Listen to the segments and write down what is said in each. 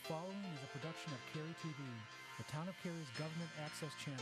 following is a production of Cary TV, the Town of Cary's government access channel.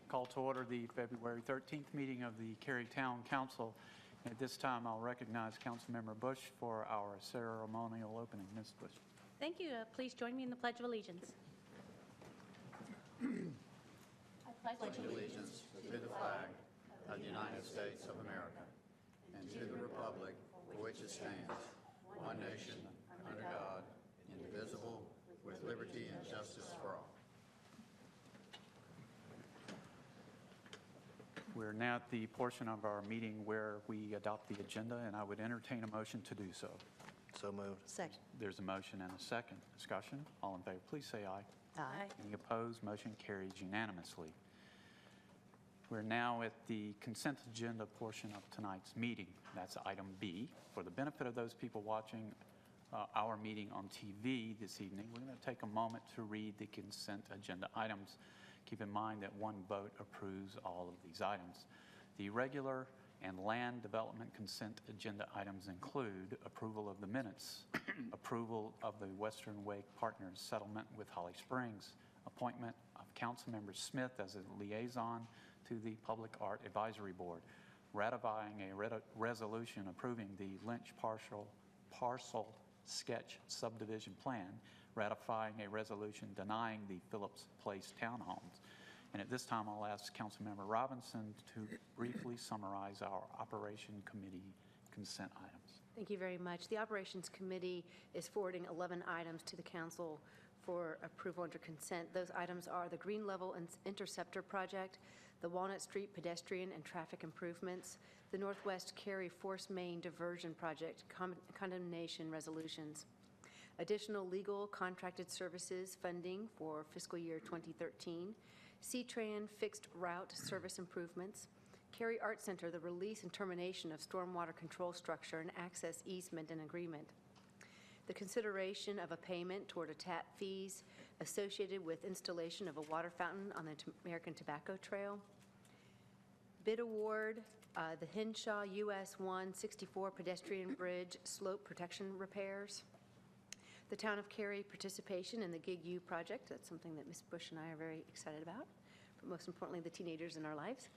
Call to order the February 13th meeting of the Cary Town Council. At this time, I'll recognize Council Member Bush for our ceremonial opening. Ms. Bush. Thank you. Please join me in the Pledge of Allegiance. I pledge allegiance to the flag of the United States of America and to the republic for which it stands, one nation, under God, indivisible, with liberty and justice for all. We're now at the portion of our meeting where we adopt the agenda, and I would entertain a motion to do so. So moved. Second. There's a motion and a second. Discussion? All in favor, please say aye. Aye. Any opposed? Motion carries unanimously. We're now at the consent agenda portion of tonight's meeting. That's item B. For the benefit of those people watching our meeting on TV this evening, we're going to take a moment to read the consent agenda items. Keep in mind that one vote approves all of these items. The regular and land development consent agenda items include approval of the minutes, approval of the Western Wake Partners settlement with Holly Springs, appointment of Councilmember Smith as a liaison to the Public Art Advisory Board, ratifying a resolution approving the Lynch parcel sketch subdivision plan, ratifying a resolution denying the Phillips Place townhomes. And at this time, I'll ask Councilmember Robinson to briefly summarize our Operation Committee consent items. Thank you very much. The Operations Committee is forwarding 11 items to the Council for approval under consent. Those items are the Green Level Interceptor Project, the Walnut Street pedestrian and traffic improvements, the Northwest Cary Force Main Diversion Project condemnation resolutions, additional legal contracted services funding for fiscal year 2013, C-Tran fixed route service improvements, Cary Art Center, the release and termination of stormwater control structure and access easement and agreement, the consideration of a payment toward a tap fees associated with installation of a water fountain on the American Tobacco Trail, bid award, the Henshaw US 164 pedestrian bridge slope protection repairs, the Town of Cary participation in the Gig U project. That's something that Ms. Bush and I are very excited about, but most importantly, the teenagers in our lives.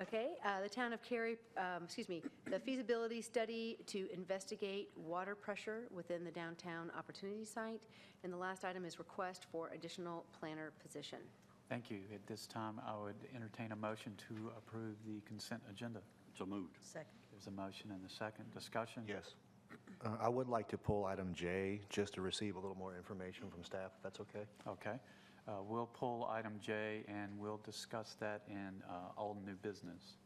Okay, the Town of Cary, the feasibility study to investigate water pressure within the downtown opportunity site. And the last item is request for additional planner position. Thank you. At this time, I would entertain a motion to approve the consent agenda. So moved. Second. There's a motion and a second. Discussion? Yes. I would like to pull item J just to receive a little more information from staff, if that's okay. Okay. We'll pull item J, and we'll discuss that in all new business.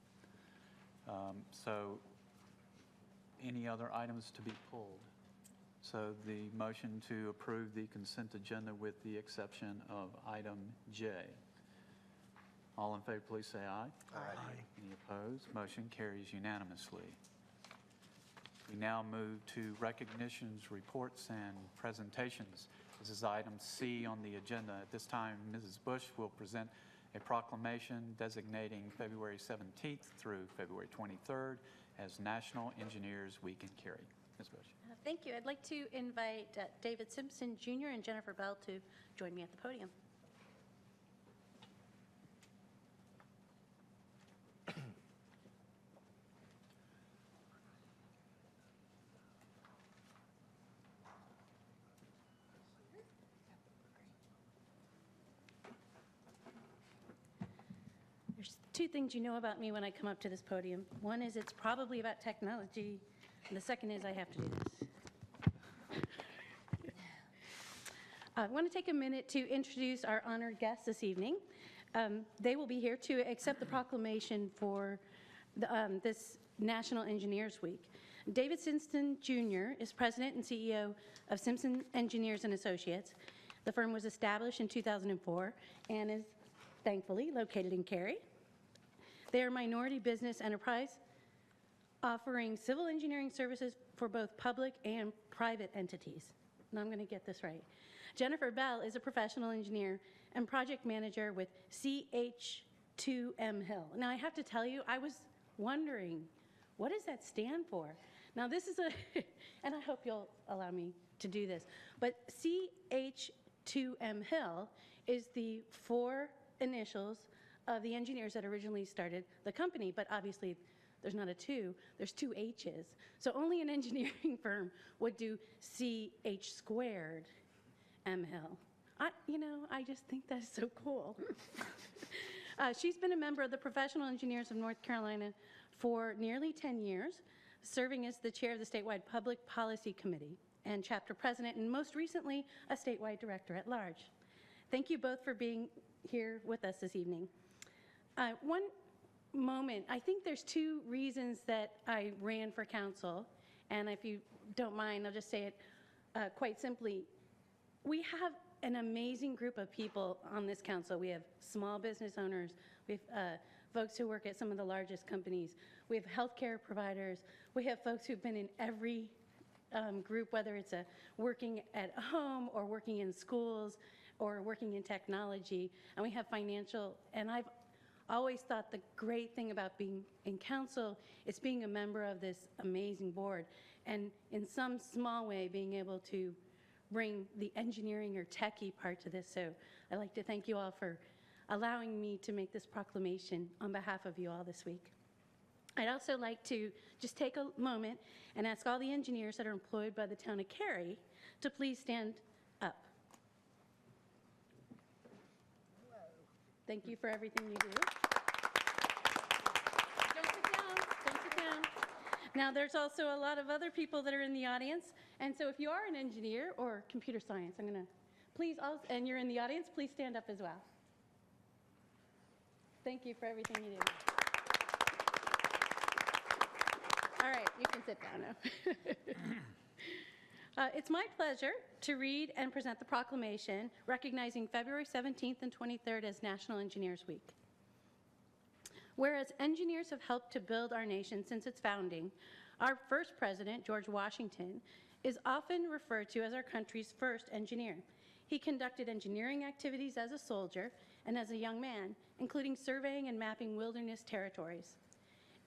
So any other items to be pulled? So the motion to approve the consent agenda with the exception of item J. All in favor, please say aye. Aye. Any opposed? Motion carries unanimously. We now move to recognitions, reports, and presentations. This is item C on the agenda. At this time, Mrs. Bush will present a proclamation designating February 17th through February 23rd as National Engineers Week in Cary. Ms. Bush. Thank you. I'd like to invite David Simpson Jr. and Jennifer Bell to join me at the podium. There's two things you know about me when I come up to this podium. One is it's probably about technology, and the second is I have to do this. I want to take a minute to introduce our honored guests this evening. They will be here to accept the proclamation for this National Engineers Week. David Simpson Jr. is President and CEO of Simpson Engineers and Associates. The firm was established in 2004 and is thankfully located in Cary. They are a minority business enterprise offering civil engineering services for both public and private entities. And I'm going to get this right. Jennifer Bell is a professional engineer and project manager with CH2M Hill. Now, I have to tell you, I was wondering, what does that stand for? Now, this is and I hope you'll allow me to do this, but CH2M Hill is the 4 initials of the engineers that originally started the company, but obviously there's not a 2, there's 2 H's. So only an engineering firm would do CH squared M Hill. I just think that's so cool. She's been a member of the Professional Engineers of North Carolina for nearly 10 years, serving as the chair of the statewide Public Policy Committee and chapter president, and most recently, a statewide director at large. Thank you both for being here with us this evening. One moment, I think there's 2 reasons that I ran for council, and if you don't mind, I'll just say it quite simply. We have an amazing group of people on this council. We have small business owners, we have folks who work at some of the largest companies, we have healthcare providers, we have folks who've been in every group, whether it's working at home or working in schools or working in technology, and we have financial, and I've always thought the great thing about being in council is being a member of this amazing board, and in some small way being able to bring the engineering or techie part to this. So I'd like to thank you all for allowing me to make this proclamation on behalf of you all this week. I'd also like to just take a moment and ask all the engineers that are employed by the town of Cary to please stand up. Thank you for everything you do. Don't sit down, don't sit down. Now, there's also a lot of other people that are in the audience, and so if you are an engineer or computer science, I'm going to please, and you're in the audience, please stand up as well. Thank you for everything you do. All right, you can sit down now. It's my pleasure to read and present the proclamation recognizing February 17th and 23rd as National Engineers Week. Whereas engineers have helped to build our nation since its founding, our first president, George Washington, is often referred to as our country's first engineer. He conducted engineering activities as a soldier and as a young man, including surveying and mapping wilderness territories.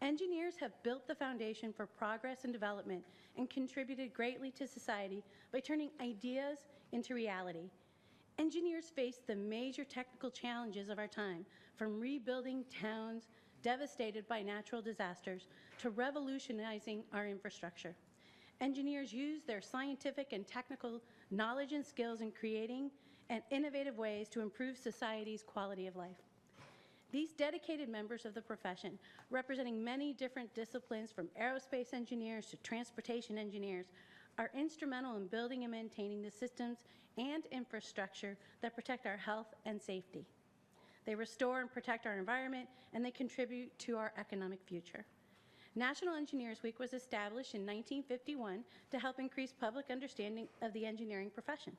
Engineers have built the foundation for progress and development and contributed greatly to society by turning ideas into reality. Engineers face the major technical challenges of our time, from rebuilding towns devastated by natural disasters to revolutionizing our infrastructure. Engineers use their scientific and technical knowledge and skills in creating and innovative ways to improve society's quality of life. These dedicated members of the profession, representing many different disciplines from aerospace engineers to transportation engineers, are instrumental in building and maintaining the systems and infrastructure that protect our health and safety. They restore and protect our environment, and they contribute to our economic future. National Engineers Week was established in 1951 to help increase public understanding of the engineering profession.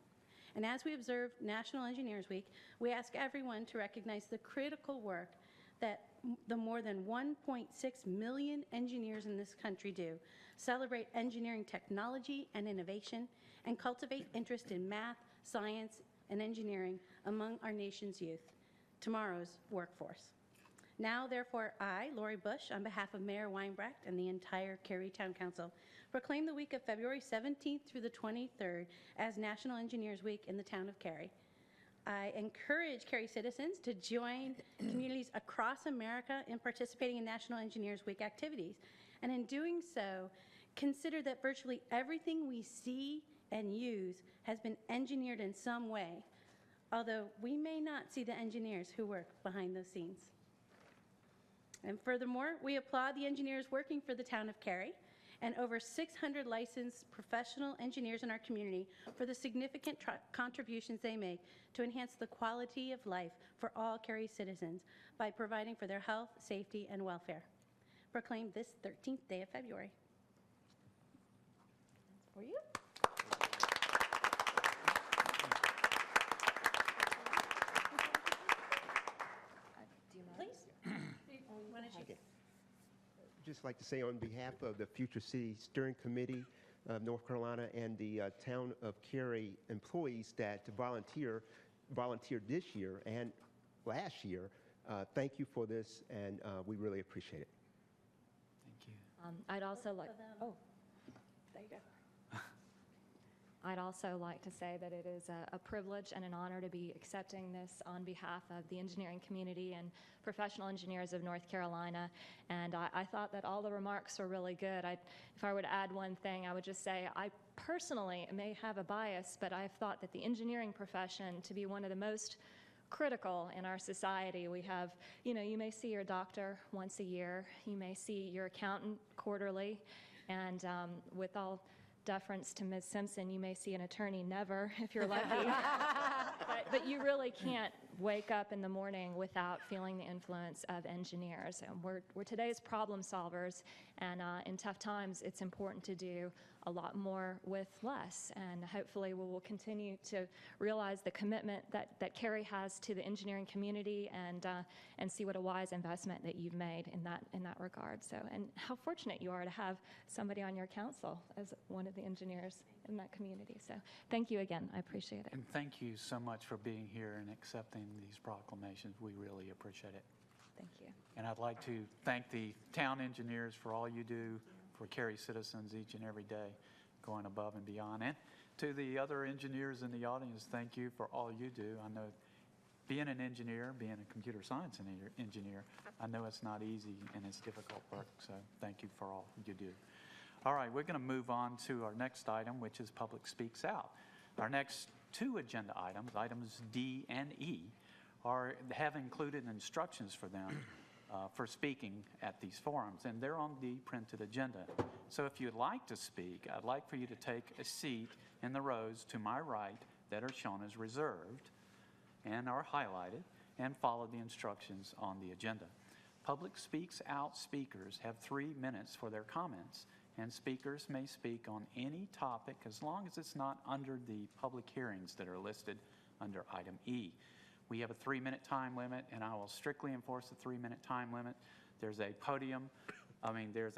And as we observe National Engineers Week, we ask everyone to recognize the critical work that the more than 1.6 million engineers in this country do, celebrate engineering technology and innovation, and cultivate interest in math, science, and engineering among our nation's youth, tomorrow's workforce. Now, therefore, I, Lori Bush, on behalf of Mayor Weinbrecht and the entire Cary Town Council, proclaim the week of February 17th through the 23rd as National Engineers Week in the town of Cary. I encourage Cary citizens to join communities across America in participating in National Engineers Week activities. And in doing so, consider that virtually everything we see and use has been engineered in some way, although we may not see the engineers who work behind those scenes. And furthermore, we applaud the engineers working for the town of Cary and over 600 licensed professional engineers in our community for the significant contributions they make to enhance the quality of life for all Cary citizens by providing for their health, safety, and welfare. Proclaimed this 13th day of February. For you. Just like to say on behalf of the Future City Steering Committee of North Carolina and the Town of Cary employees that volunteered this year and last year, thank you for this, and we really appreciate it. Thank you. I'd also like, Oh, there you go. I'd also like to say that it is a privilege and an honor to be accepting this on behalf of the engineering community and professional engineers of North Carolina. And I thought that all the remarks were really good. If I were to add one thing, I would just say I personally may have a bias, but I've thought that the engineering profession to be one of the most critical in our society. We have, you may see your doctor once a year, you may see your accountant quarterly, and with all deference to Ms. Simpson, you may see an attorney never, if you're lucky. but you really can't wake up in the morning without feeling the influence of engineers. And we're today's problem solvers, and in tough times, it's important to do a lot more with less. And hopefully we will continue to realize the commitment that Cary has to the engineering community, and see what a wise investment that you've made in that regard. So, and how fortunate you are to have somebody on your council as one of the engineers in that community. So thank you again. I appreciate it. And thank you so much for being here and accepting these proclamations. We really appreciate it. Thank you. And I'd like to thank the town engineers for all you do for Cary citizens each and every day, going above and beyond. And to the other engineers in the audience, thank you for all you do. I know being an engineer, being a computer science engineer, I know it's not easy and it's difficult work, so thank you for all you do. All right, we're going to move on to our next item, which is Public Speaks Out. Our next two agenda items, items D and E, have included instructions for them for speaking at these forums, and they're on the printed agenda. So if you'd like to speak, I'd like for you to take a seat in the rows to my right that are shown as reserved and are highlighted, and follow the instructions on the agenda. Public Speaks Out speakers have 3 minutes for their comments, and speakers may speak on any topic as long as it's not under the public hearings that are listed under item E. We have a 3-minute time limit, and I will strictly enforce the 3-minute time limit. There's a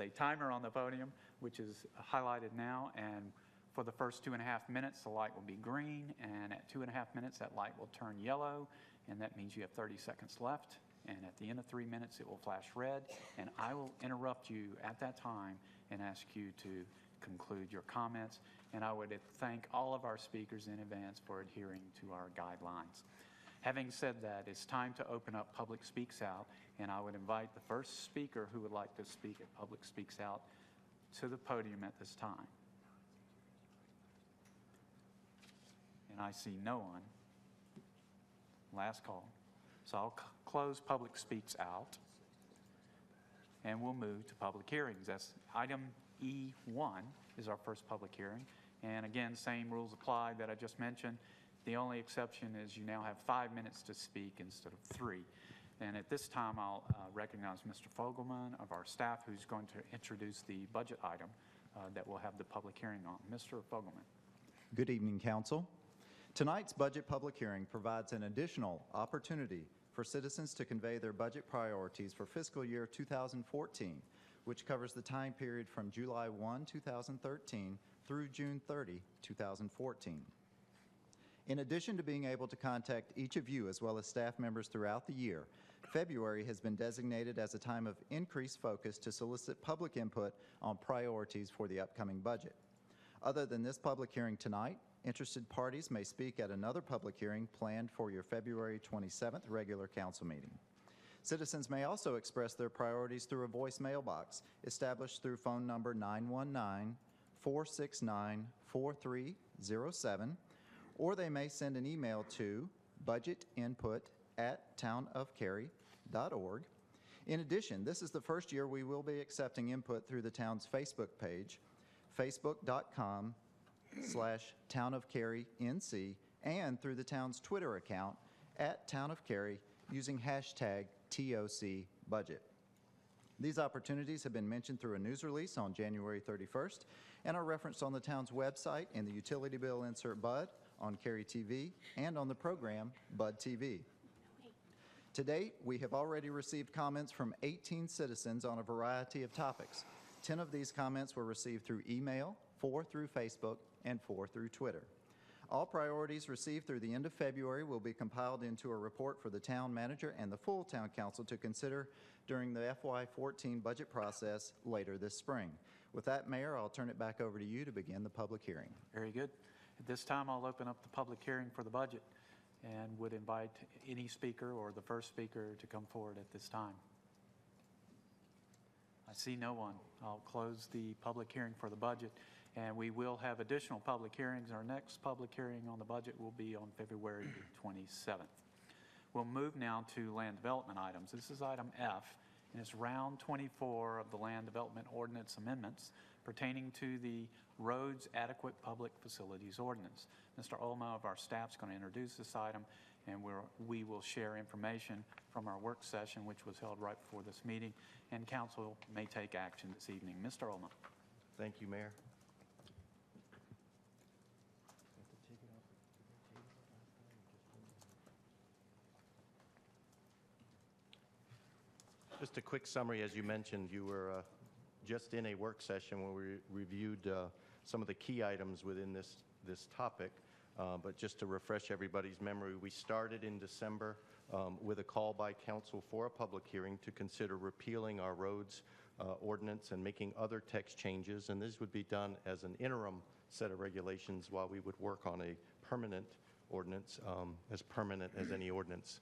timer on the podium, which is highlighted now, and for the first 2.5 minutes, the light will be green, and at 2.5 minutes, that light will turn yellow, and that means you have 30 seconds left. And at the end of 3 minutes, it will flash red, and I will interrupt you at that time and ask you to conclude your comments. And I would thank all of our speakers in advance for adhering to our guidelines. Having said that, it's time to open up Public Speaks Out, and I would invite the first speaker who would like to speak at Public Speaks Out to the podium at this time. And I see no one. Last call. So I'll close Public Speaks Out, and we'll move to public hearings. That's item E1 is our first public hearing, And again, same rules apply that I just mentioned. The only exception is you now have 5 minutes to speak instead of 3. And at this time, I'll recognize Mr. Fogelman of our staff, who's going to introduce the budget item that we'll have the public hearing on. Mr. Fogelman. Good evening, Council. Tonight's budget public hearing provides an additional opportunity for citizens to convey their budget priorities for fiscal year 2014, which covers the time period from July 1, 2013 through June 30, 2014. In addition to being able to contact each of you as well as staff members throughout the year, February has been designated as a time of increased focus to solicit public input on priorities for the upcoming budget. Other than this public hearing tonight, interested parties may speak at another public hearing planned for your February 27th regular council meeting. Citizens may also express their priorities through a voice mailbox established through phone number 919-469-4307, or they may send an email to budgetinput@townofcary.org. In addition, this is the first year we will be accepting input through the town's Facebook page, facebook.com/townofcarync, and through the town's Twitter account @townofcary using hashtag #TOCBudget. These opportunities have been mentioned through a news release on January 31st and are referenced on the town's website in the utility bill insert BUD, on Cary TV, and on the program BUD TV. To date, we have already received comments from 18 citizens on a variety of topics. 10 of these comments were received through email, 4 through Facebook, and 4 through Twitter. All priorities received through the end of February will be compiled into a report for the town manager and the full town council to consider during the FY14 budget process later this spring. With that, Mayor, I'll turn it back over to you to begin the public hearing. Very good. At this time, I'll open up the public hearing for the budget and would invite any speaker or the first speaker to come forward at this time. I see no one. I'll close the public hearing for the budget, and we will have additional public hearings. Our next public hearing on the budget will be on February 27th. We'll move now to land development items. This is item F, and it's round 24 of the land development ordinance amendments pertaining to the Roads Adequate Public Facilities Ordinance. Mr. Olma of our staff is going to introduce this item, and we will share information from our work session, which was held right before this meeting, and council may take action this evening. Mr. Olma. Thank you, Mayor. Just a quick summary. As you mentioned, you were just in a work session where we reviewed some of the key items within this topic. But just to refresh everybody's memory, we started in December with a call by council for a public hearing to consider repealing our roads ordinance and making other text changes. And this would be done as an interim set of regulations while we would work on a permanent ordinance, as permanent as any ordinance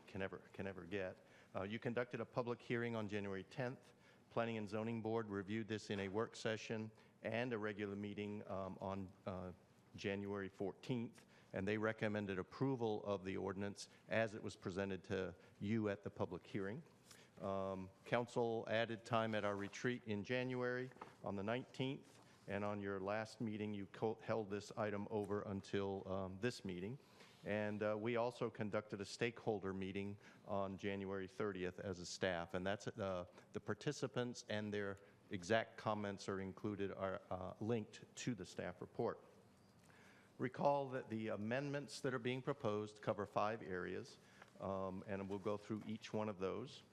can ever get. You conducted a public hearing on January 10th. Planning and Zoning Board reviewed this in a work session and a regular meeting on January 14th, and they recommended approval of the ordinance as it was presented to you at the public hearing. Council added time at our retreat in January on the 19th, and on your last meeting you held this item over until this meeting. And we also conducted a stakeholder meeting on January 30th as a staff, and that's the participants and their exact comments are included, are linked to the staff report. Recall that the amendments that are being proposed cover 5 areas, and we'll go through each one of those.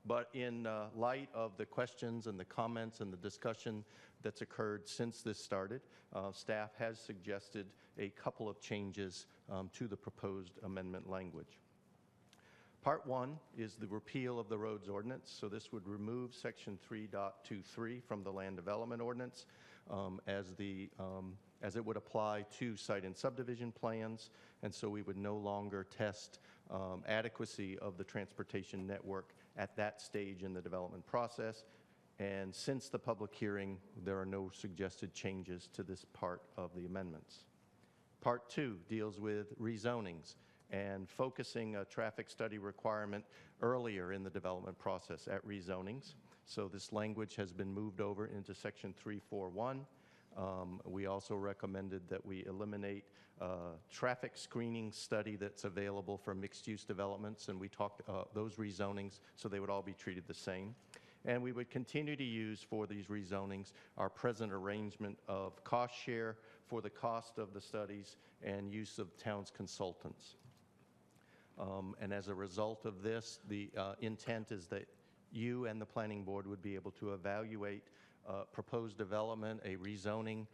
But in light of the questions and the comments and the discussion that's occurred since this started, staff has suggested a couple of changes to the proposed amendment language. Part 1 is the repeal of the roads ordinance. So this would remove section 3.23 from the land development ordinance as it would apply to site and subdivision plans, and so we would no longer test adequacy of the transportation network at that stage in the development process. And since the public hearing, there are no suggested changes to this part of the amendments. Part 2 deals with rezonings and focusing a traffic study requirement earlier in the development process at rezonings. So this language has been moved over into section 341. We also recommended that we eliminate traffic screening study that's available for mixed-use developments, and we talked those rezonings, so they would all be treated the same. And we would continue to use for these rezonings our present arrangement of cost share for the cost of the studies and use of town's consultants. And as a result of this, the intent is that you and the planning board would be able to evaluate proposed development, a rezoning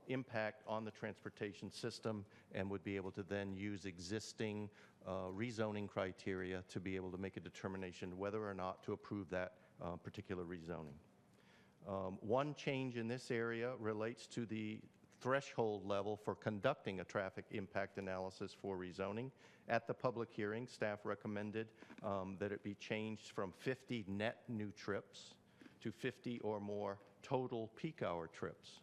impact on the transportation system, and would be able to then use existing rezoning criteria to be able to make a determination whether or not to approve that particular rezoning. One change in this area relates to the threshold level for conducting a traffic impact analysis for rezoning. At the public hearing, staff recommended that it be changed from 50 net new trips to 50 or more total peak hour trips.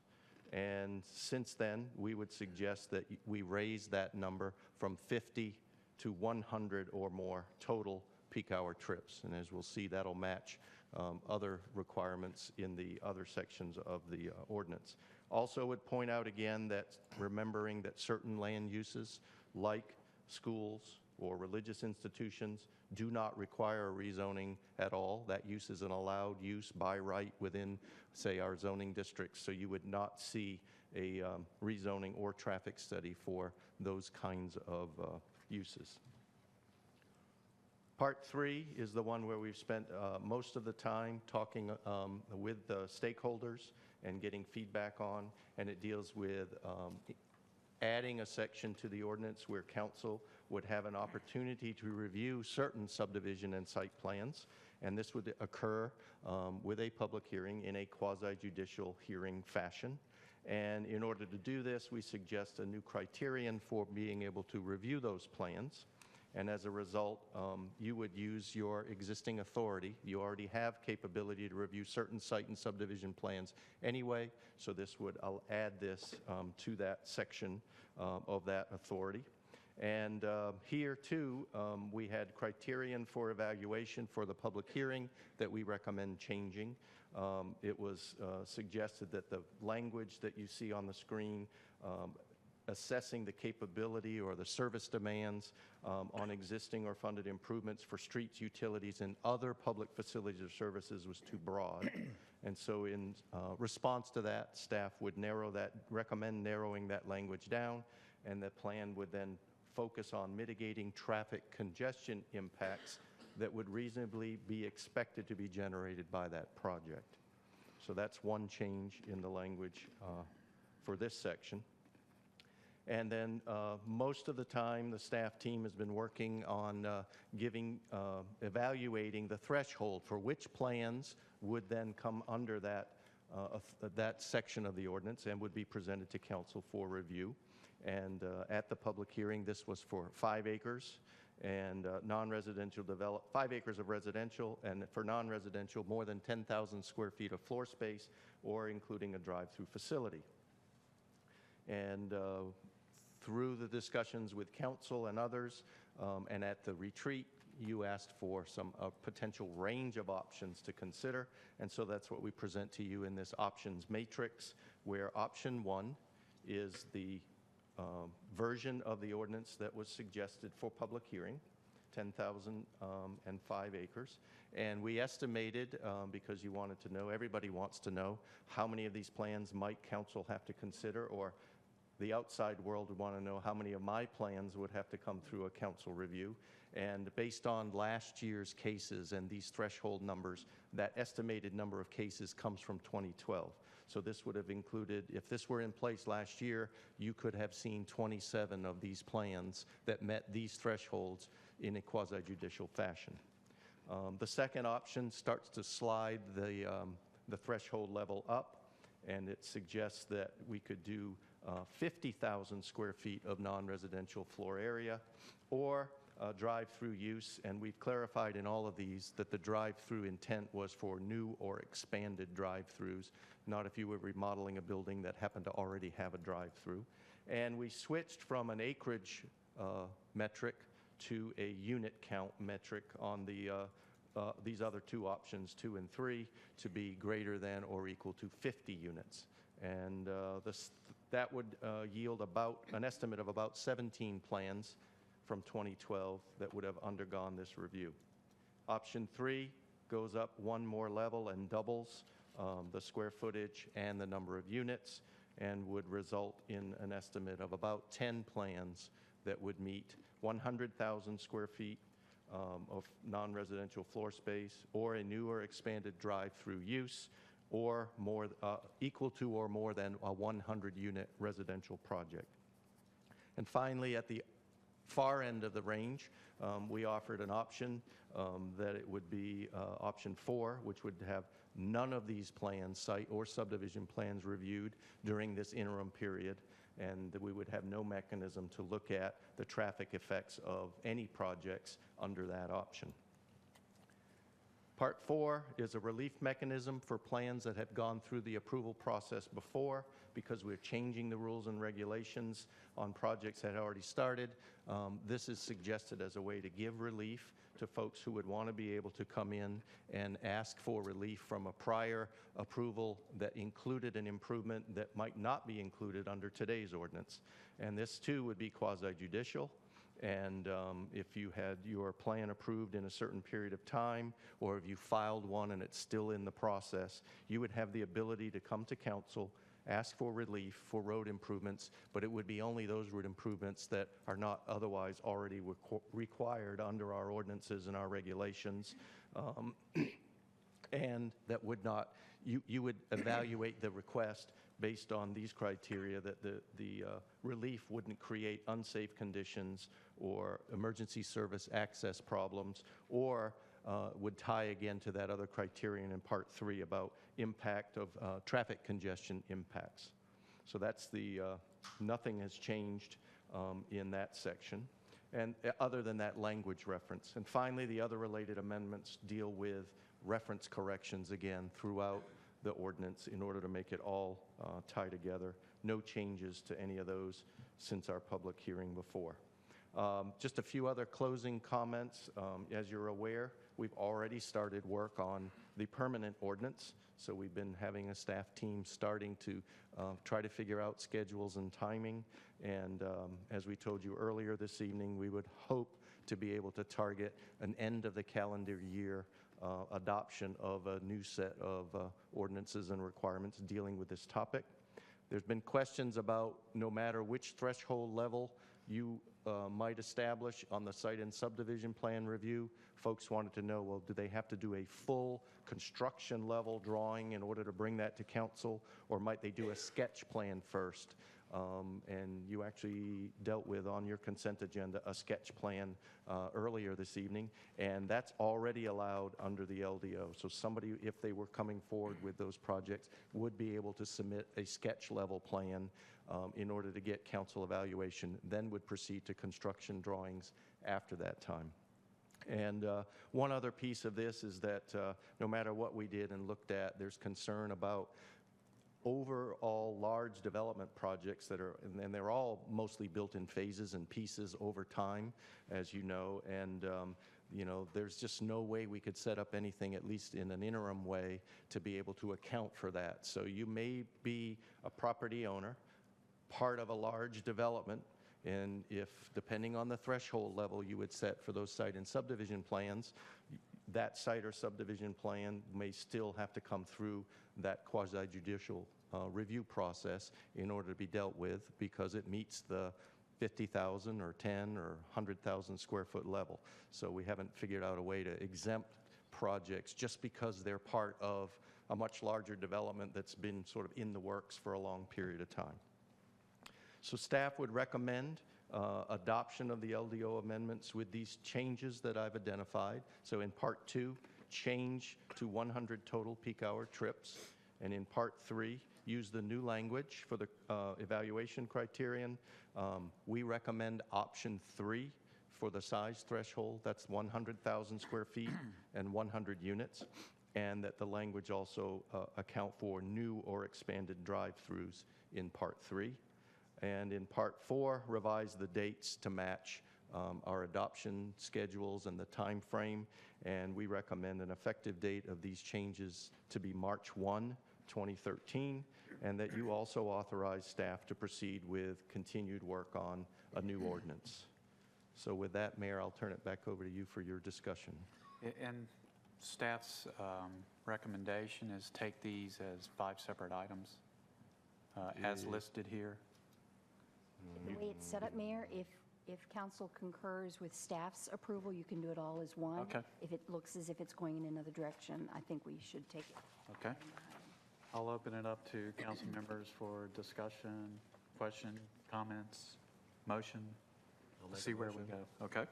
And since then, we would suggest that we raise that number from 50 to 100 or more total peak hour trips. And as we'll see, that'll match other requirements in the other sections of the ordinance. Also would point out again that remembering that certain land uses like schools or religious institutions do not require a rezoning at all. That use is an allowed use by right within, say, our zoning districts. So you would not see a rezoning or traffic study for those kinds of uses. Part 3 is the one where we've spent most of the time talking with the stakeholders and getting feedback on, and it deals with adding a section to the ordinance where council would have an opportunity to review certain subdivision and site plans, and this would occur with a public hearing in a quasi-judicial hearing fashion. And in order to do this, we suggest a new criterion for being able to review those plans. And as a result, you would use your existing authority. You already have capability to review certain site and subdivision plans anyway, so this would add this to that section of that authority. And here, too, we had criterion for evaluation for the public hearing that we recommend changing. It was suggested that the language that you see on the screen assessing the capability or the service demands on existing or funded improvements for streets, utilities, and other public facilities or services was too broad. And so in response to that, staff would recommend narrowing that language down, and the plan would then focus on mitigating traffic congestion impacts that would reasonably be expected to be generated by that project. So that's one change in the language for this section. And then most of the time, the staff team has been working on evaluating the threshold for which plans would then come under that section of the ordinance and would be presented to council for review. And at the public hearing, this was for 5 acres and non-residential 5 acres of residential, and for non-residential, more than 10,000 square feet of floor space, or including a drive-through facility. And through the discussions with council and others, and at the retreat, you asked for some potential range of options to consider, and so that's what we present to you in this options matrix, where option 1 is the version of the ordinance that was suggested for public hearing, 10,000 and 5 acres. And we estimated, because you wanted to know, everybody wants to know, how many of these plans might council have to consider, or the outside world would want to know how many of my plans would have to come through a council review. And based on last year's cases and these threshold numbers, that estimated number of cases comes from 2012. So this would have included, if this were in place last year, you could have seen 27 of these plans that met these thresholds in a quasi-judicial fashion. The second option starts to slide the threshold level up, and it suggests that we could do 50,000 square feet of non-residential floor area, or drive-through use, and we've clarified in all of these that the drive-through intent was for new or expanded drive-throughs, not if you were remodeling a building that happened to already have a drive-through. And we switched from an acreage metric to a unit count metric on these other two options, 2 and 3, to be greater than or equal to 50 units. And that would yield about an estimate of about 17 plans from 2012 that would have undergone this review. Option 3 goes up one more level and doubles the square footage and the number of units, and would result in an estimate of about 10 plans that would meet 100,000 square feet of non-residential floor space, or a new or expanded drive-through use, or more equal to or more than a 100-unit residential project. And finally, at the far end of the range, we offered an option that it would be option 4, which would have none of these plans, site or subdivision plans, reviewed during this interim period, and that we would have no mechanism to look at the traffic effects of any projects under that option. Part 4 is a relief mechanism for plans that have gone through the approval process before, because we're changing the rules and regulations on projects that had already started. This is suggested as a way to give relief to folks who would want to be able to come in and ask for relief from a prior approval that included an improvement that might not be included under today's ordinance. And this too would be quasi-judicial. And if you had your plan approved in a certain period of time, or if you filed one and it's still in the process, you would have the ability to come to council, ask for relief for road improvements, but it would be only those road improvements that are not otherwise already required under our ordinances and our regulations, and that would not, you would evaluate the request based on these criteria, that the relief wouldn't create unsafe conditions or emergency service access problems, or would tie again to that other criterion in Part 3 about impact of traffic congestion impacts. So that's the, nothing has changed in that section, and other than that language reference. And finally, the other related amendments deal with reference corrections again throughout the ordinance in order to make it all tie together. No changes to any of those since our public hearing before. Just a few other closing comments. As you're aware, we've already started work on the permanent ordinance. So we've been having a staff team starting to try to figure out schedules and timing. And as we told you earlier this evening, we would hope to be able to target an end of the calendar year adoption of a new set of ordinances and requirements dealing with this topic. There's been questions about no matter which threshold level you might establish on the site and subdivision plan review. Folks wanted to know, well, do they have to do a full construction level drawing in order to bring that to council, or might they do a sketch plan first? And you actually dealt with on your consent agenda a sketch plan earlier this evening, and that's already allowed under the LDO. So somebody, if they were coming forward with those projects, would be able to submit a sketch level plan in order to get council evaluation, then would proceed to construction drawings after that time. And one other piece of this is that no matter what we did and looked at, there's concern about overall large development projects that are, and they're all mostly built in phases and pieces over time, as you know, and you know, there's just no way we could set up anything, at least in an interim way, to be able to account for that. So you may be a property owner, part of a large development, and if, depending on the threshold level you would set for those site and subdivision plans, that site or subdivision plan may still have to come through that quasi-judicial review process in order to be dealt with, because it meets the 50,000 or 10 or 100,000 square foot level. So we haven't figured out a way to exempt projects just because they're part of a much larger development that's been sort of in the works for a long period of time. So staff would recommend adoption of the LDO amendments with these changes that I've identified. So in Part 2, change to 100 total peak hour trips. And in Part 3, use the new language for the evaluation criterion. We recommend option 3 for the size threshold. That's 100,000 square feet and 100 units. And that the language also account for new or expanded drive-throughs in Part 3. And in Part 4, revise the dates to match our adoption schedules and the time frame. And we recommend an effective date of these changes to be March 1, 2013, and that you also authorize staff to proceed with continued work on a new ordinance. So with that, Mayor, I'll turn it back over to you for your discussion. And staff's recommendation is take these as 5 separate items as listed here. The way it's set up, Mayor, if council concurs with staff's approval, you can do it all as one. Okay. If it looks as if it's going in another direction, I think we should take it. Okay. I'll open it up to council members for discussion, question, comments, motion. make a See where we motion. go. Okay.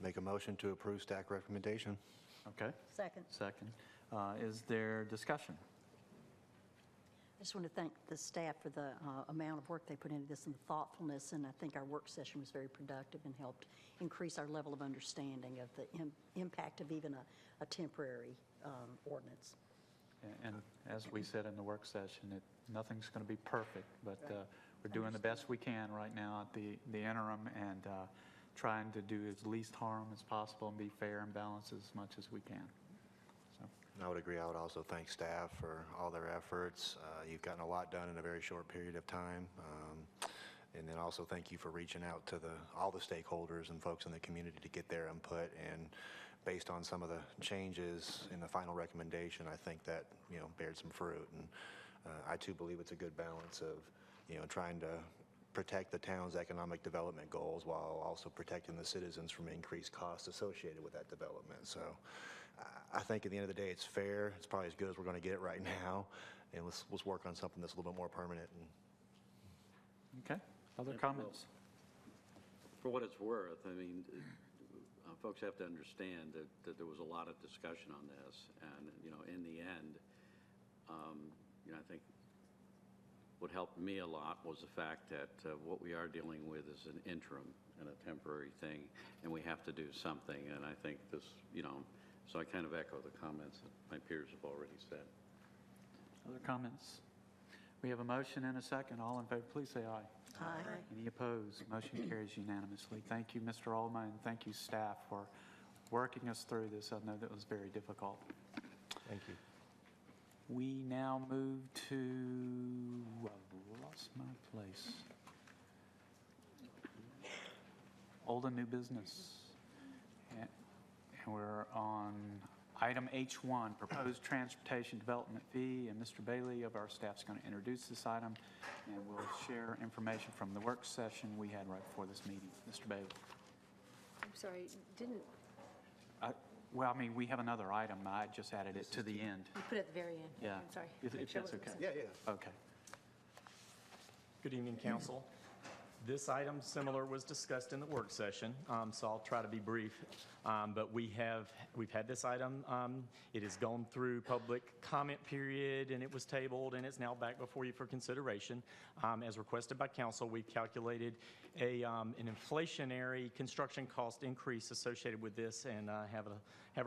Make a motion to approve staff recommendation. Okay. Second. Second. Is there discussion? I just want to thank the staff for the amount of work they put into this and the thoughtfulness, and I think our work session was very productive and helped increase our level of understanding of the impact of even a temporary ordinance. And as we said in the work session, nothing's going to be perfect, but we're doing the best we can right now at the interim and trying to do as least harm as possible and be fair and balanced as much as we can. I would agree. I would also thank staff for all their efforts. You've gotten a lot done in a very short period of time. And then also thank you for reaching out to all the stakeholders and folks in the community to get their input. And based on some of the changes in the final recommendation, I think that, bared some fruit. And I too believe it's a good balance of, trying to protect the town's economic development goals while also protecting the citizens from increased costs associated with that development. So I think at the end of the day, it's fair. It's probably as good as we're going to get right now. And let's work on something that's a little bit more permanent. Okay. Other comments? For what it's worth, I mean, folks have to understand that there was a lot of discussion on this. And, in the end, I think what helped me a lot was the fact that what we are dealing with is an interim and a temporary thing, and we have to do something. And I think this, so I kind of echo the comments that my peers have already said. Other comments? We have a motion and a second. All in favor, please say aye. Aye. Any opposed? Motion carries unanimously. Thank you, Mr. Allman, and thank you, staff, for working us through this. I know that was very difficult. Thank you. We now move to, I've lost my place. Old and new business. And we're on item H1, proposed transportation development fee, and Mr. Bailey of our staff is going to introduce this item, and we'll share information from the work session we had right before this meeting. Mr. Bailey. I'm sorry, didn't, Well, I mean, we have another item. I just added it to the end. you put it at the very end? Yeah. I'm sorry. If Make sure that's it wasn't okay. missing. Okay. Good evening, Council. This item, similar, was discussed in the work session, so I'll try to be brief. But we've had this item. It has gone through public comment period, and it was tabled, and it's now back before you for consideration. As requested by Council, we've calculated an inflationary construction cost increase associated with this, and have a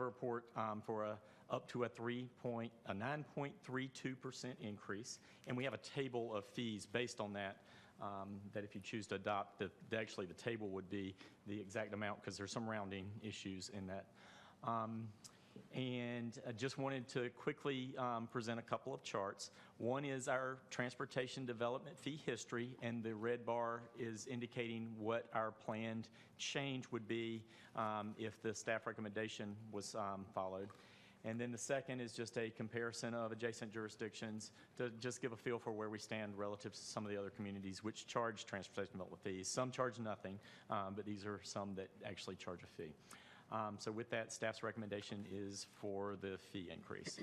report for up to a 9.32% increase. And we have a table of fees based on that. That if you choose to adopt, actually the table would be the exact amount because there's some rounding issues in that. And I just wanted to quickly present a couple of charts. One is our transportation development fee history, and the red bar is indicating what our planned change would be if the staff recommendation was followed. And then the second is just a comparison of adjacent jurisdictions to just give a feel for where we stand relative to some of the other communities which charge transportation development fees. Some charge nothing, but these are some that actually charge a fee. So with that, staff's recommendation is for the fee increase.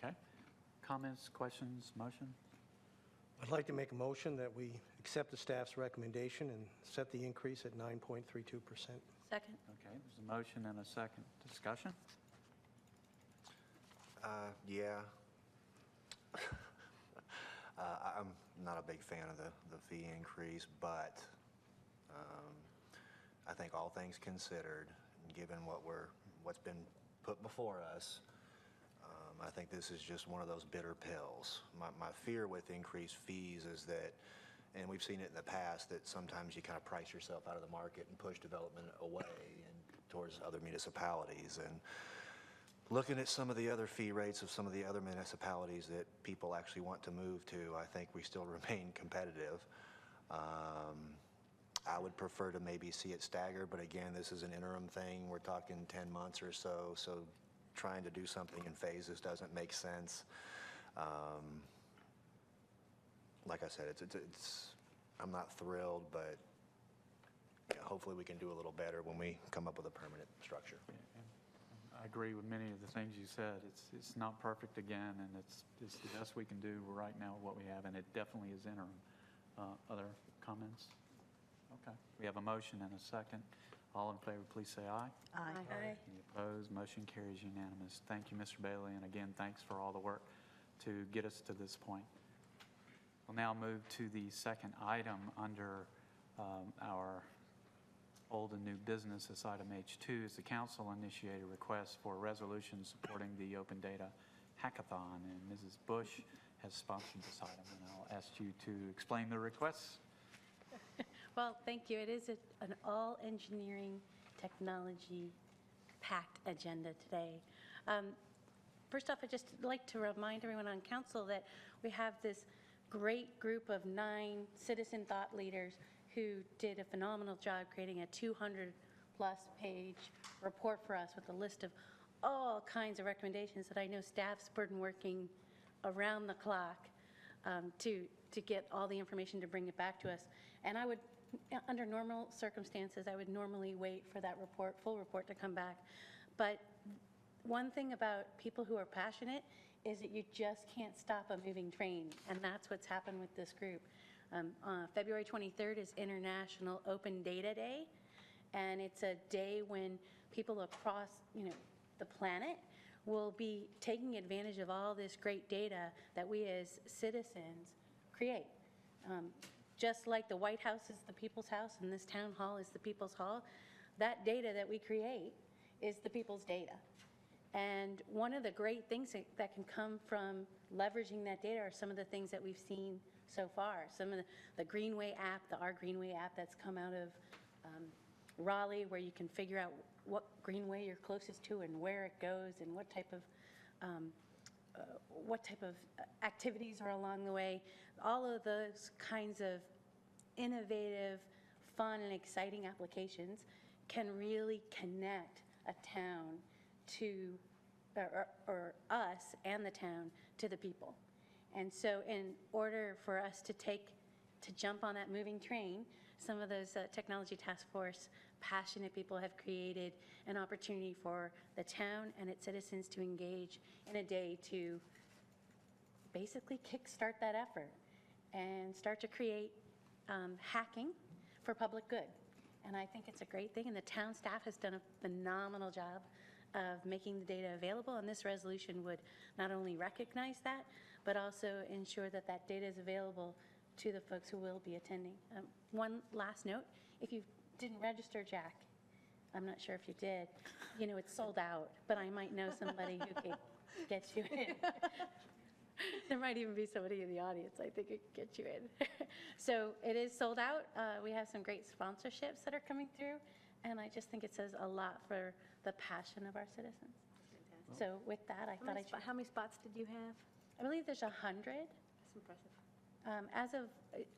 Okay. Comments, questions, motion? I'd like to make a motion that we accept the staff's recommendation and set the increase at 9.32%. Second. Okay, there's a motion and a second. Discussion? Yeah. I'm not a big fan of the fee increase, but I think all things considered, given what's been put before us, I think this is just one of those bitter pills. My fear with increased fees is that, and we've seen it in the past, that sometimes you kind of price yourself out of the market and push development away and towards other municipalities. And looking at some of the other fee rates of some of the other municipalities that people actually want to move to, I think we still remain competitive. I would prefer to maybe see it staggered, but again, this is an interim thing. We're talking 10 months or so, so trying to do something in phases doesn't make sense. Like I said, I'm not thrilled, but yeah, hopefully we can do a little better when we come up with a permanent structure. I agree with many of the things you said. It's not perfect again, and it's the best we can do right now with what we have, and it definitely is interim. Other comments? Okay. We have a motion and a second. All in favor, please say aye. Aye. Aye. Any opposed? Motion carries unanimous. Thank you, Mr. Bailey, and again, thanks for all the work to get us to this point. We'll now move to the second item under our old and new business. This item H2 is the council-initiated request for a resolution supporting the Open Data Hackathon, and Mrs. Bush has sponsored this item, and I'll ask you to explain the request. Well, thank you. It is an all-engineering technology-packed agenda today. First off, I'd just like to remind everyone on council that we have this great group of 9 citizen thought leaders who did a phenomenal job creating a 200-plus page report for us with a list of all kinds of recommendations that I know staff's been working around the clock to get all the information to bring it back to us. And I would, under normal circumstances, I would normally wait for that report, full report, to come back. But one thing about people who are passionate is that you just can't stop a moving train, and that's what's happened with this group. February 23rd is International Open Data Day, and it's a day when people across, the planet will be taking advantage of all this great data that we as citizens create. Just like the White House is the people's house and this town hall is the people's hall, that data that we create is the people's data. And one of the great things that can come from leveraging that data are some of the things that we've seen so far. Some of the Greenway app, the Our Greenway app that's come out of Raleigh, where you can figure out what greenway you're closest to and where it goes and what type of activities are along the way. All of those kinds of innovative, fun, and exciting applications can really connect a town to, or us and the town to the people. And so in order for us to jump on that moving train, some of those technology task force passionate people have created an opportunity for the town and its citizens to engage in a day to basically kickstart that effort and start to create hacking for public good. And I think it's a great thing, and the town staff has done a phenomenal job of making the data available, and this resolution would not only recognize that, but also ensure that that data is available to the folks who will be attending. One last note, if you didn't register, Jack, I'm not sure if you did, it's sold out, but I might know somebody who can get you in. There might even be somebody in the audience, I think, it could get you in. So it is sold out. We have some great sponsorships that are coming through, and I just think it says a lot for the passion of our citizens. Fantastic. So with that, I thought How many spots did you have? I believe there's 100. That's impressive.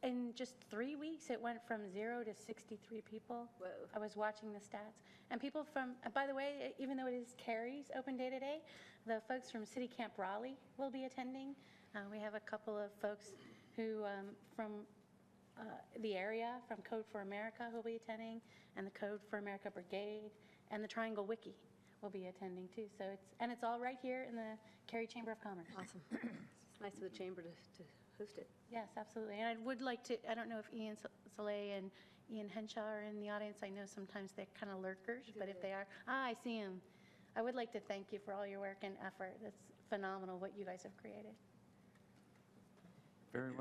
In just 3 weeks, it went from 0 to 63 people. Whoa. I was watching the stats. And people from, by the way, even though it is Cary's Open Data Day, the folks from City Camp Raleigh will be attending. We have a couple of folks who from the area, from Code for America, who will be attending, and the Code for America Brigade, and the Triangle Wiki will be attending too. So it's all right here in the Cary Chamber of Commerce. Awesome. It's nice of the chamber to host it. Yes, absolutely. And I would like to, I don't know if Ian Soleil and Ian Henshaw are in the audience. I know sometimes they're kind of lurkers, but if they are, I see him. I would like to thank you for all your work and effort. It's phenomenal what you guys have created. Very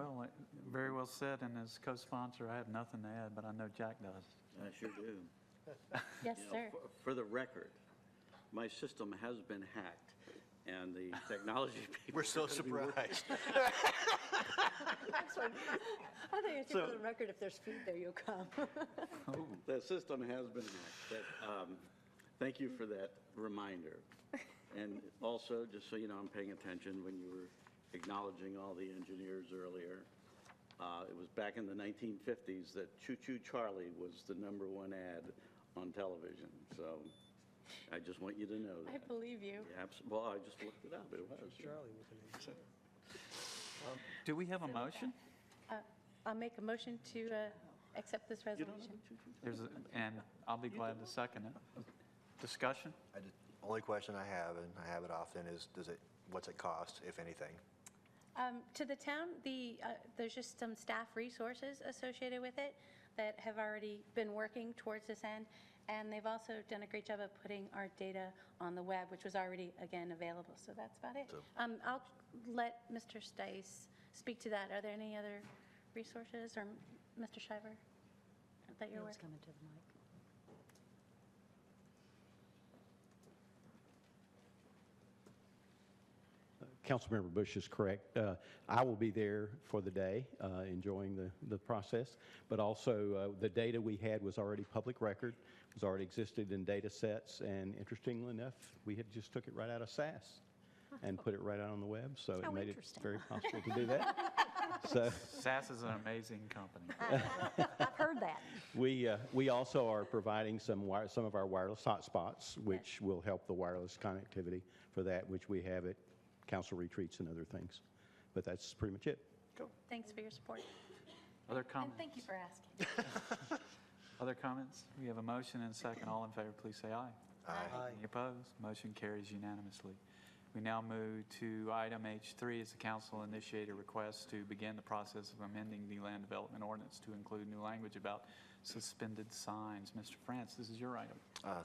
well said. And as co-sponsor, I have nothing to add, but I know Jack does. I sure do. Yes, sir. For the record, my system has been hacked, and the technology people... We're so surprised. I'm sorry. I think it's for the record, if there's food there, you'll come. The system has been hacked, but thank you for that reminder. And also, just so you know, I'm paying attention when you were acknowledging all the engineers earlier. It was back in the 1950s that Choo Choo Charlie was the #1 ad on television. So I just want you to know that. I believe you. Yeah, well, I just looked it up. It was. Charlie with an H. Do we have a motion? I'll make a motion to accept this resolution. And I'll be glad to second it. Discussion? Only question I have, and I have it often, is what's it cost, if anything? To the town, there's just some staff resources associated with it that have already been working towards this end, and they've also done a great job of putting our data on the web, which was already, again, available, so that's about it. I'll let Mr. Stice speak to that. Are there any other resources, or Mr. Shiver, that you're working? Coming to the mic. Councilmember Bush is correct. I will be there for the day, enjoying the process, but also the data we had was already public record, was already existed in data sets, and interestingly enough, we had just took it right out of SAS and put it right out on the web, so it made it very possible to do that. So SAS is an amazing company. I've heard that. We also are providing some of our wireless hotspots, which will help the wireless connectivity for that, which we have at council retreats and other things. But that's pretty much it. Cool. Thanks for your support. Other comments? And thank you for asking. Other comments? We have a motion and a second. All in favor, please say aye. Aye. Any opposed? Motion carries unanimously. We now move to item H3 as the council initiated a request to begin the process of amending the land development ordinance to include new language about suspended signs. Mr. Frantz, this is your item.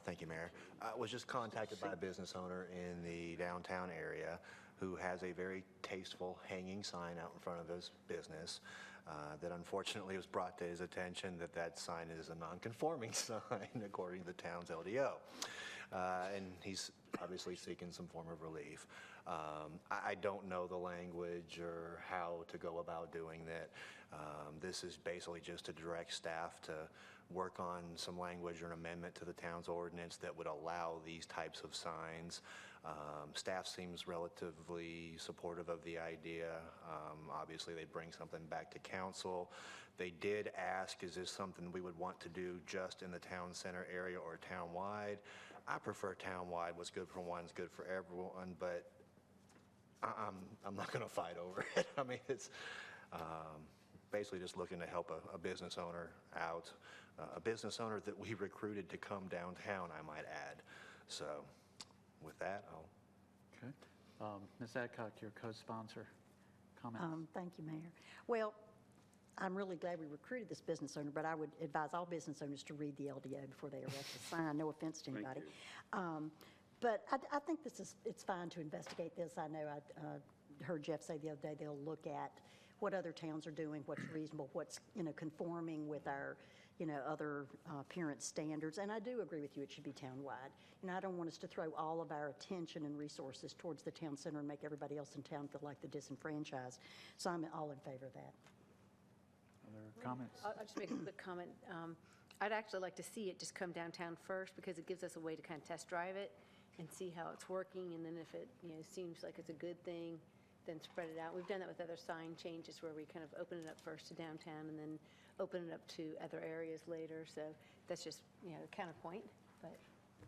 Thank you, Mayor. I was just contacted by a business owner in the downtown area who has a very tasteful hanging sign out in front of his business that unfortunately was brought to his attention that sign is a non-conforming sign according to the town's LDO. And he's obviously seeking some form of relief. I don't know the language or how to go about doing that. This is basically just to direct staff to work on some language or an amendment to the town's ordinance that would allow these types of signs. Staff seems relatively supportive of the idea. Obviously, they'd bring something back to council. They did ask, is this something we would want to do just in the town center area or town-wide? I prefer town-wide. What's good for one is good for everyone, but I'm not going to fight over it. I mean, it's basically just looking to help a business owner out, a business owner that we recruited to come downtown, I might add. So with that, I'll... Okay. Ms. Adcock, your co-sponsor, comments? Thank you, Mayor. Well, I'm really glad we recruited this business owner, but I would advise all business owners to read the LDO before they erect a sign. No offense to anybody. But I think it's fine to investigate this. I know I heard Jeff say the other day they'll look at what other towns are doing, what's reasonable, what's conforming with our other appearance standards. And I do agree with you, it should be town-wide. I don't want us to throw all of our attention and resources towards the town center and make everybody else in town feel like they're disenfranchised. So I'm all in favor of that. Other comments? I'll just make a quick comment. I'd actually like to see it just come downtown first because it gives us a way to kind of test drive it and see how it's working. And then if it seems like it's a good thing, then spread it out. We've done that with other sign changes where we kind of open it up first to downtown and then open it up to other areas later. So that's just, counterpoint. But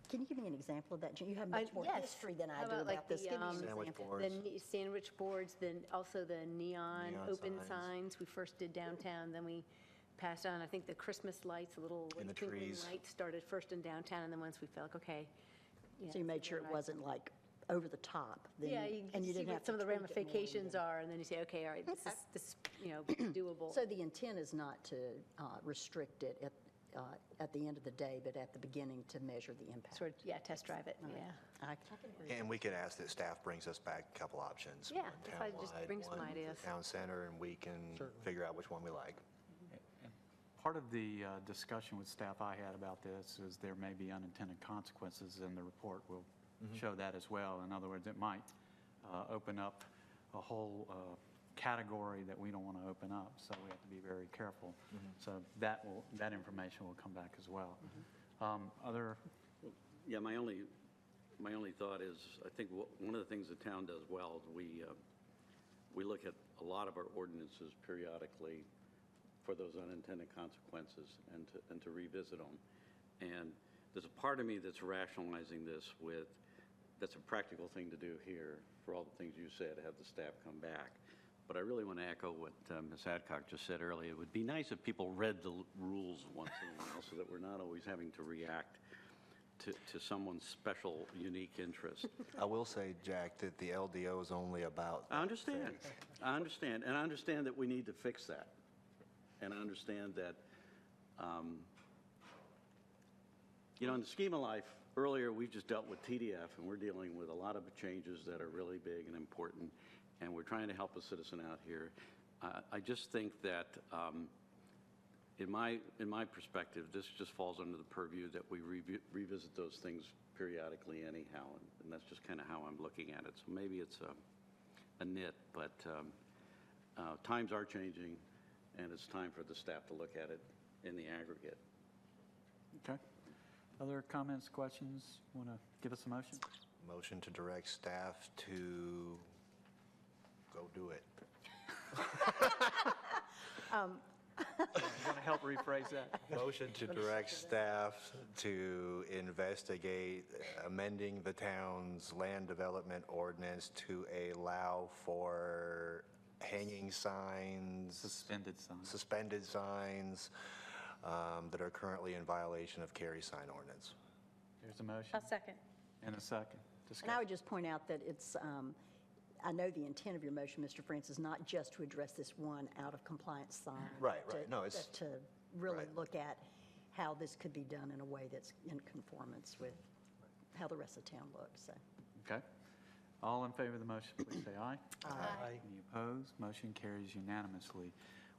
can you give me an example of that? You have much more history than I do about this. Give me an example. The sandwich boards, then also the neon open signs we first did downtown, then we passed on. I think the Christmas lights, the little twinkling lights started first in downtown, and then once we felt like, okay. So you made sure it wasn't like over the top. Then and you didn't see have what some of the to tweak it more ramifications are, and then you say, okay, all right, this doable. So the intent is not to restrict it at the end of the day, but at the beginning to measure the impact. Sort of, test drive it, I can agree. And we could ask that staff brings us back a couple options. Yeah, one if I just town-wide, bring some one ideas. town center, and we can figure out which one we like. Part of the discussion with staff I had about this is there may be unintended consequences, and the report will show that as well. In other words, it might open up a whole category that we don't want to open up, so we have to be very careful. So that information will come back as well. Other? Yeah, my only my only thought is, I think one of the things the town does well is we look at a lot of our ordinances periodically for those unintended consequences and to revisit them. And there's a part of me that's rationalizing this with, that's a practical thing to do here for all the things you said, have the staff come back. But I really want to echo what Ms. Adcock just said earlier. It would be nice if people read the rules once in a while so that we're not always having to react to someone's special, unique interest. I will say, Jack, that the LDO is only about... I understand. I understand. And I understand that we need to fix that. And I understand that, you know, in the scheme of life, earlier we've just dealt with TDF, and we're dealing with a lot of changes that are really big and important, and we're trying to help a citizen out here. I just think that, in my perspective, this just falls under the purview that we revisit those things periodically anyhow, and that's just kind of how I'm looking at it. So maybe it's a nit, but times are changing, and it's time for the staff to look at it in the aggregate. Okay. Other comments, questions? Want to give us a motion? Motion to direct staff to go do it. You want to help rephrase that? Motion to direct staff to investigate amending the town's land development ordinance to allow for hanging signs, suspended signs that are currently in violation of Cary sign ordinance. There's a motion. A second. And a second. And I would just point out that it's, I know the intent of your motion, Mr. Frantz, is not just to address this one out-of-compliance sign. Right. No, it's... To really look at how this could be done in a way that's in conformance with how the rest of town looks, so. Okay. All in favor of the motion, please say aye. Aye. Any opposed? Motion carries unanimously.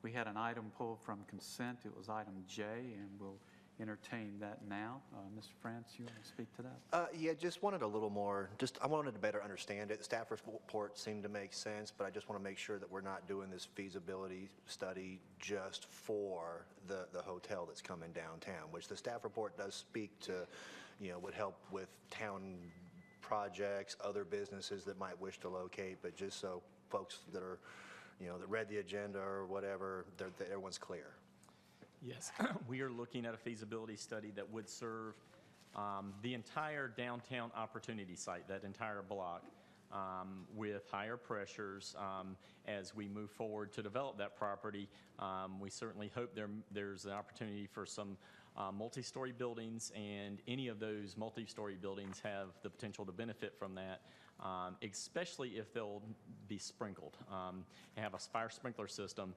We had an item pulled from consent. It was item J, and we'll entertain that now. Mr. Frantz, you want to speak to that? Yeah, just wanted a little more, I wanted to better understand it. The staff report seemed to make sense, but I just want to make sure that we're not doing this feasibility study just for the hotel that's coming downtown, which the staff report does speak to, you know, would help with town projects, other businesses that might wish to locate, but just so folks that are, you know, that read the agenda or whatever, that everyone's clear. Yes, we are looking at a feasibility study that would serve the entire downtown opportunity site, that entire block, with higher pressures as we move forward to develop that property. We certainly hope there's an opportunity for some multi-story buildings, and any of those multi-story buildings have the potential to benefit from that, especially if they'll be sprinkled, have a fire sprinkler system.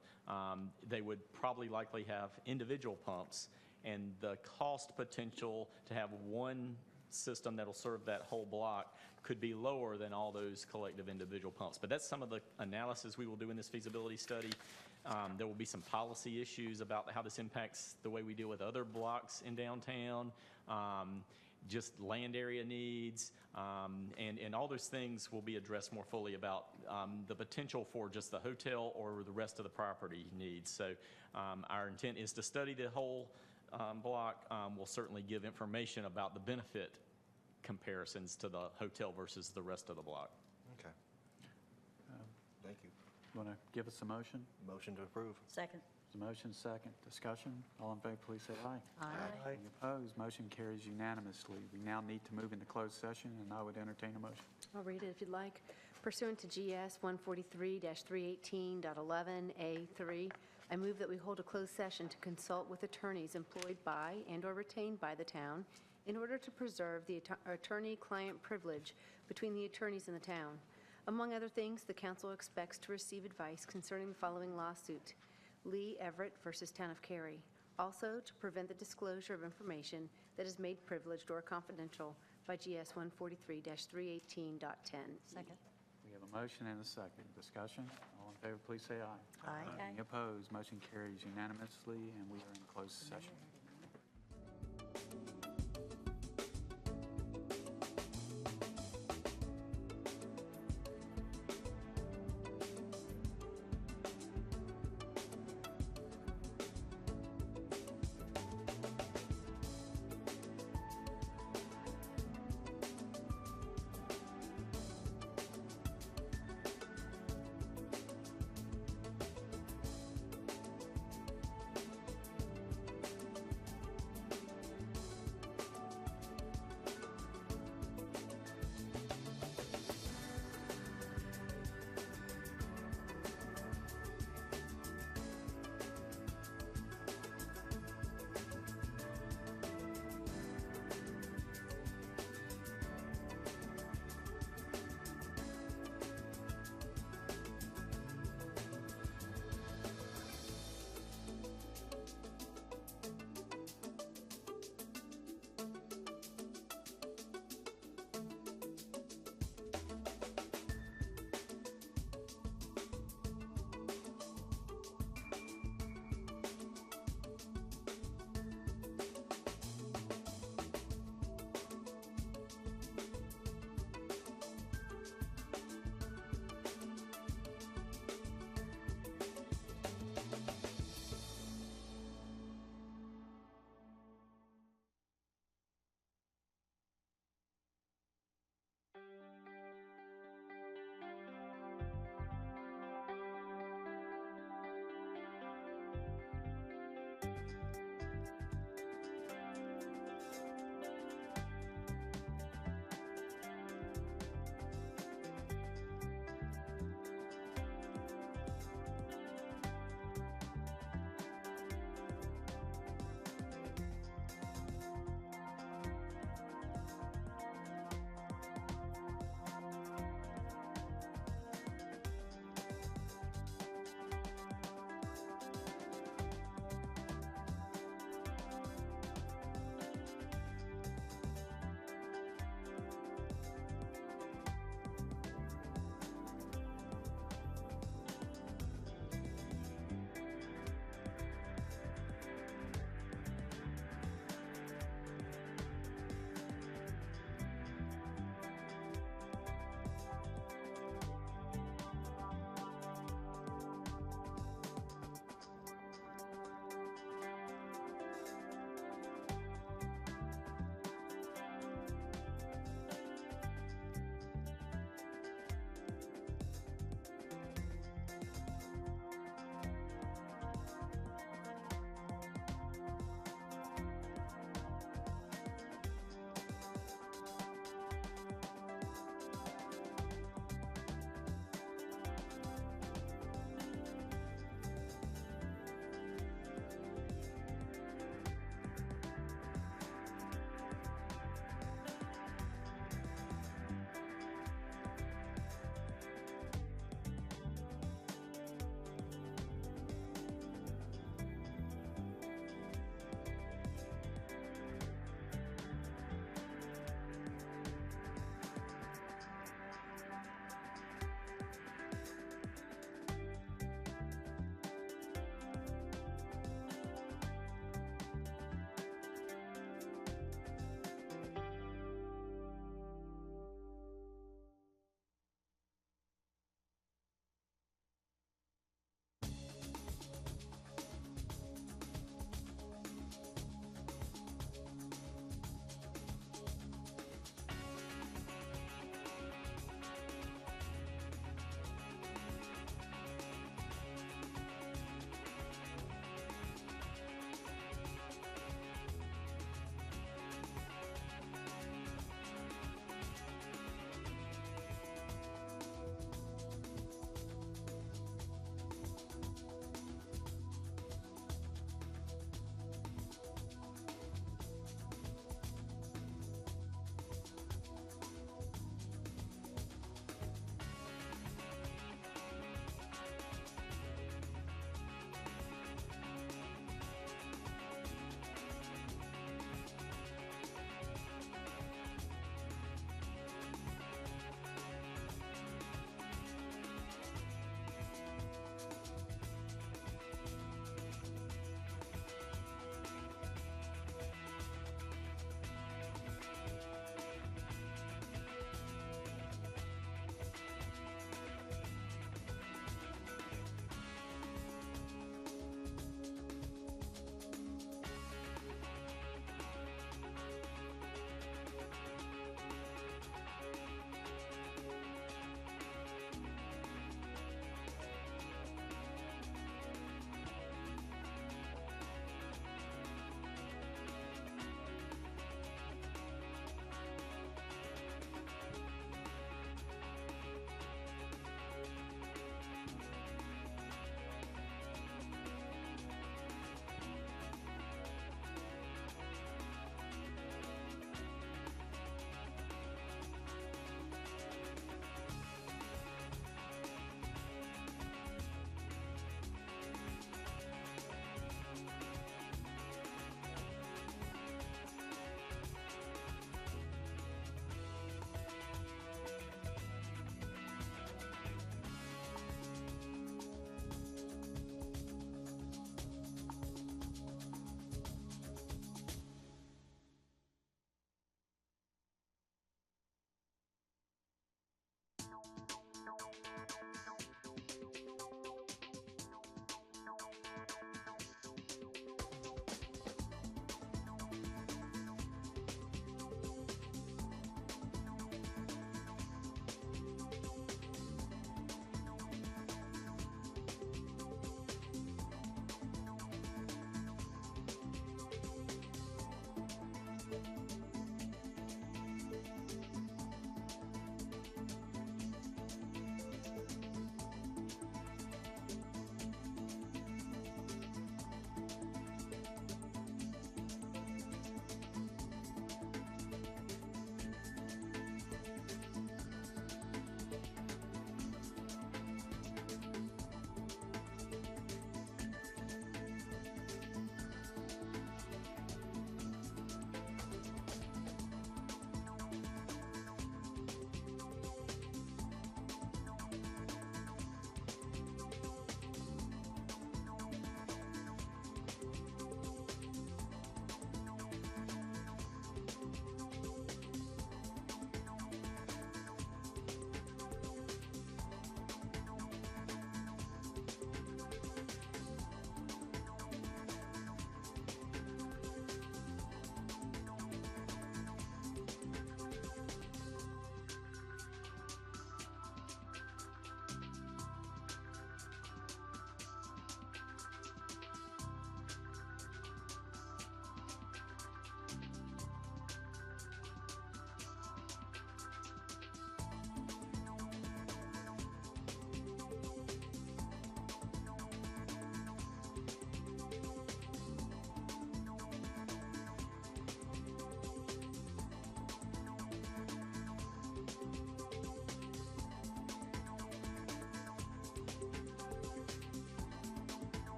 They would probably likely have individual pumps, and the cost potential to have one system that'll serve that whole block could be lower than all those collective individual pumps. But that's some of the analysis we will do in this feasibility study. There will be some policy issues about how this impacts the way we deal with other blocks in downtown, just land area needs, and all those things will be addressed more fully about the potential for just the hotel or the rest of the property needs. So our intent is to study the whole block. We'll certainly give information about the benefit comparisons to the hotel versus the rest of the block. Okay. Thank you. You want to give us a motion? Motion to approve. Second. The motion, second. Discussion. All in favor, please say aye. Aye. Any opposed? Motion carries unanimously. We now need to move into closed session, and I would entertain a motion. I'll read it if you'd like. Pursuant to GS 143-318.11A3, I move that we hold a closed session to consult with attorneys employed by and/or retained by the town in order to preserve the attorney-client privilege between the attorneys and the town. Among other things, the council expects to receive advice concerning the following lawsuit: Lee Everett versus Town of Cary. Also, to prevent the disclosure of information that is made privileged or confidential by GS 143-318.10. Second. We have a motion and a second. Discussion. All in favor, please say aye. Aye. Any opposed? Motion carries unanimously, and we are in closed session.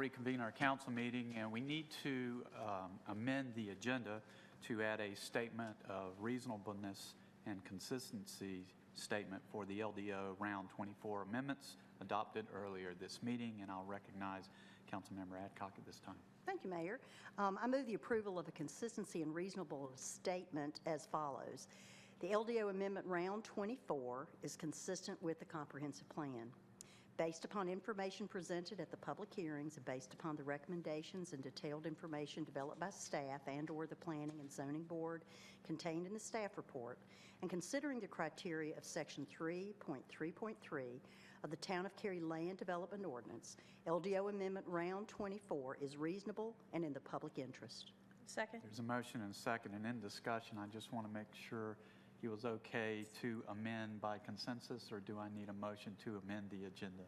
reconvene our council meeting, and we need to amend the agenda to add a statement of reasonableness and consistency statement for the LDO Round 24 amendments adopted earlier this meeting, and I'll recognize Councilmember Adcock at this time. Thank you, Mayor. I move the approval of a consistency and reasonable statement as follows. The LDO Amendment Round 24 is consistent with the comprehensive plan. Based upon information presented at the public hearings and based upon the recommendations and detailed information developed by staff and/or the Planning and Zoning Board contained in the staff report, and considering the criteria of Section 3.3.3 of the Town of Cary Land Development Ordinance, LDO Amendment Round 24 is reasonable and in the public interest. Second. There's a motion and a second, and in discussion, I just want to make sure it was okay to amend by consensus, or do I need a motion to amend the agenda,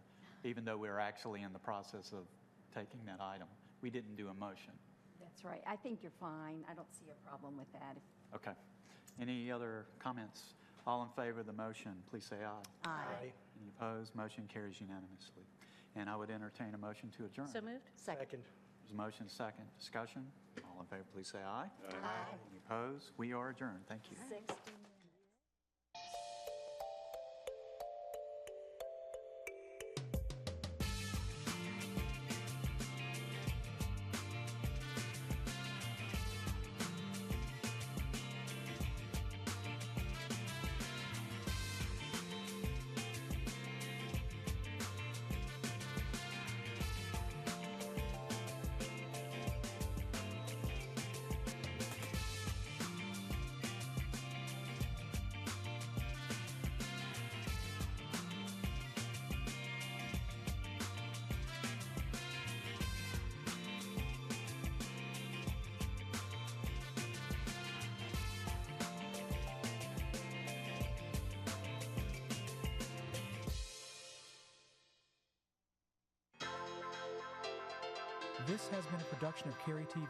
even though we're actually in the process of taking that item? We didn't do a motion. That's right. I think you're fine. I don't see a problem with that. Okay. Any other comments? All in favor of the motion, please say aye. Aye. Any opposed? Motion carries unanimously. And I would entertain a motion to adjourn. So moved. Second. There's a motion, second. Discussion. All in favor, please say aye. Aye. Any opposed? We are adjourned. Thank you. 16. This has been a production of Cary TV.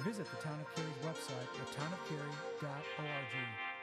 Visit the Town of Cary's website at townofcary.org.